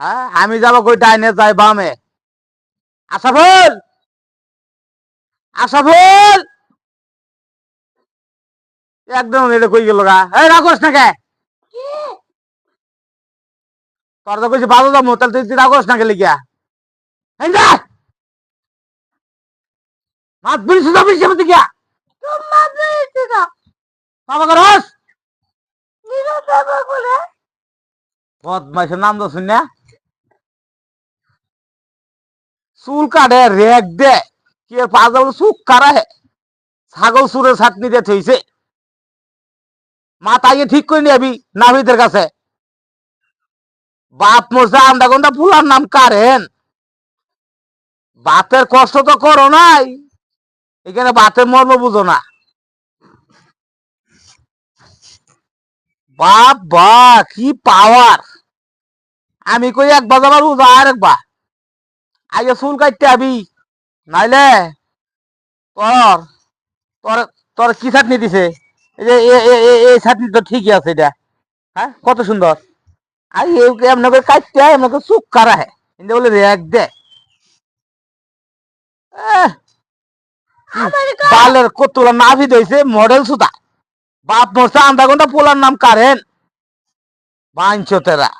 হ্যাঁ আমি যাবো কই ডাইনে যাই বামে। আশাফুল, আশাফুল, একদম এটা কই গেল গা? এই রাখোস না কে? তোর তো কইছি ভালো যাবো, তাহলে তুই রাখোস না কে লিখিয়া? এই যা মাত বিলিস যাবি সেমতে গিয়া বাবা করস বদমাইশের নাম তো শুন না। চুল কাটে রেক দে কি পাগল চুক কারা হে ছাগল সুরের ছাটনি দিয়ে থইছে। মাথা ঠিক করে নিবি নাভিদের কাছে। বাপ মরছে আন্দা গন্ডা ফুলার নাম কারেন। বাতের কষ্ট তো করো নাই, এখানে বাতের মর্ম বুঝো না। বাপ বা কি পাওয়ার! আমি কই একবার যাবার বুঝা আর একবার আগে চুল কাটতে আবি, নাইলে তোর তোর তোর কি ছাটনি দিছে? এই যে এই ছাটনি তো ঠিকই আছে এটা। হ্যাঁ কত সুন্দর। আর এমন করে কাটতে হয়, এমন করে চুপ কারা হে কিন্তু বলে রেক দে। বালের কতগুলো নাভি দইছে মডেল সুতা। বাপ মরছে আধা ঘন্টা পোলার নাম কারেন বাঞ্চ তেরা।